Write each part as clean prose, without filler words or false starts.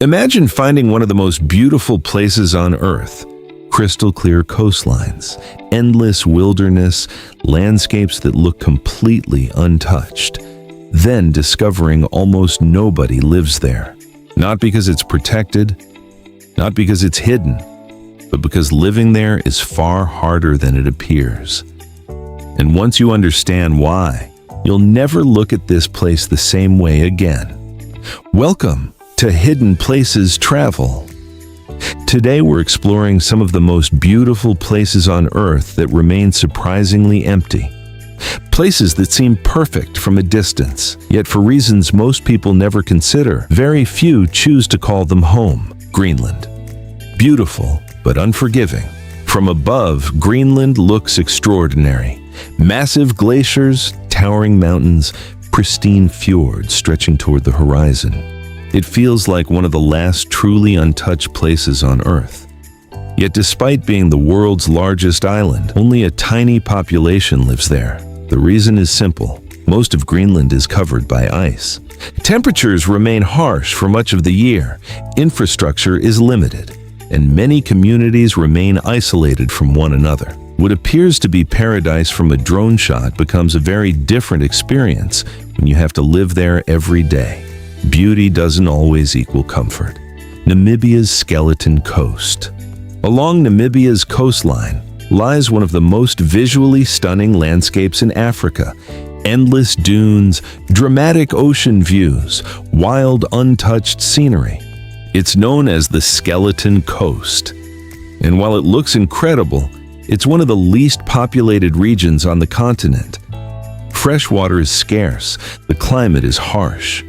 Imagine finding one of the most beautiful places on Earth. Crystal clear coastlines, endless wilderness, landscapes that look completely untouched. Then discovering almost nobody lives there. Not because it's protected, not because it's hidden, but because living there is far harder than it appears. And once you understand why, you'll never look at this place the same way again. Welcome to Hidden Places Travel. Today we're exploring some of the most beautiful places on Earth that remain surprisingly empty. Places that seem perfect from a distance, yet for reasons most people never consider, very few choose to call them home. Greenland. Beautiful, but unforgiving. From above, Greenland looks extraordinary. Massive glaciers, towering mountains, pristine fjords stretching toward the horizon. It feels like one of the last truly untouched places on Earth. Yet despite being the world's largest island, only a tiny population lives there. The reason is simple. Most of Greenland is covered by ice. Temperatures remain harsh for much of the year, infrastructure is limited, and many communities remain isolated from one another. What appears to be paradise from a drone shot becomes a very different experience when you have to live there every day. Beauty doesn't always equal comfort. Namibia's Skeleton Coast. Along Namibia's coastline lies one of the most visually stunning landscapes in Africa. Endless dunes, dramatic ocean views, wild untouched scenery. It's known as the Skeleton Coast. And while it looks incredible, it's one of the least populated regions on the continent. Fresh water is scarce, the climate is harsh.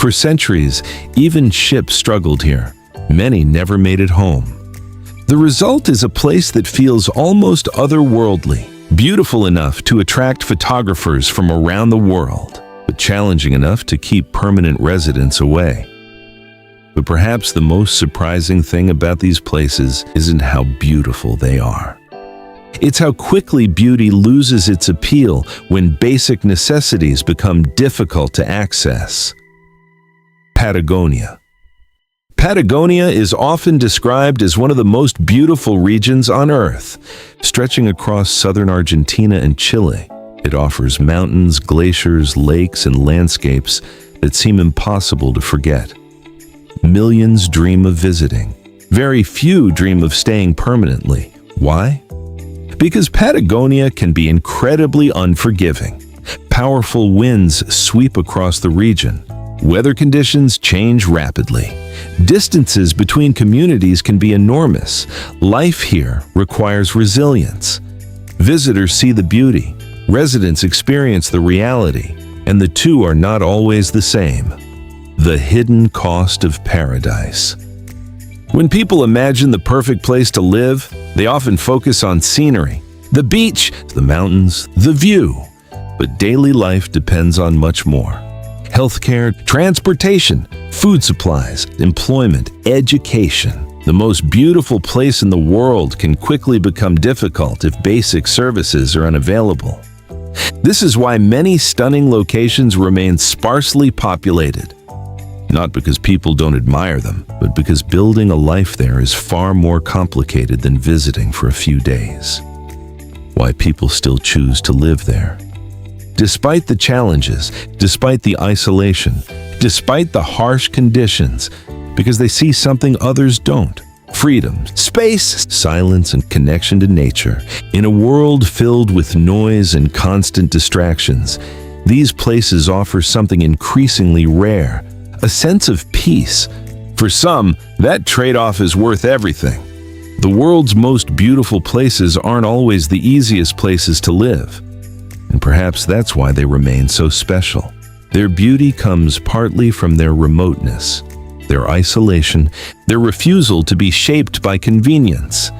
For centuries, even ships struggled here. Many never made it home. The result is a place that feels almost otherworldly, beautiful enough to attract photographers from around the world, but challenging enough to keep permanent residents away. But perhaps the most surprising thing about these places isn't how beautiful they are. It's how quickly beauty loses its appeal when basic necessities become difficult to access. Patagonia. Patagonia is often described as one of the most beautiful regions on Earth. Stretching across southern Argentina and Chile, it offers mountains, glaciers, lakes, and landscapes that seem impossible to forget. Millions dream of visiting. Very few dream of staying permanently. Why? Because Patagonia can be incredibly unforgiving. Powerful winds sweep across the region. Weather conditions change rapidly. Distances between communities can be enormous. Life here requires resilience. Visitors see the beauty, residents experience the reality, and the two are not always the same. The hidden cost of paradise. When people imagine the perfect place to live, they often focus on scenery, the beach, the mountains, the view. But daily life depends on much more. Healthcare, transportation, food supplies, employment, education. The most beautiful place in the world can quickly become difficult if basic services are unavailable. This is why many stunning locations remain sparsely populated. Not because people don't admire them, but because building a life there is far more complicated than visiting for a few days. Why people still choose to live there. Despite the challenges, despite the isolation, despite the harsh conditions, because they see something others don't. Freedom, space, silence, and connection to nature. In a world filled with noise and constant distractions, these places offer something increasingly rare, a sense of peace. For some, that trade-off is worth everything. The world's most beautiful places aren't always the easiest places to live. And perhaps that's why they remain so special. Their beauty comes partly from their remoteness, their isolation, their refusal to be shaped by convenience.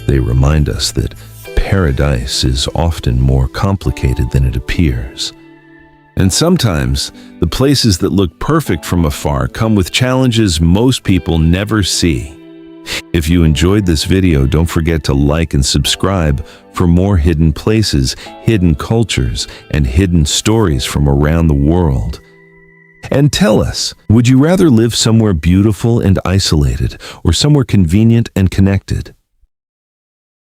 They remind us that paradise is often more complicated than it appears. And sometimes, the places that look perfect from afar come with challenges most people never see. If you enjoyed this video, don't forget to like and subscribe for more hidden places, hidden cultures, and hidden stories from around the world. And tell us, would you rather live somewhere beautiful and isolated or somewhere convenient and connected?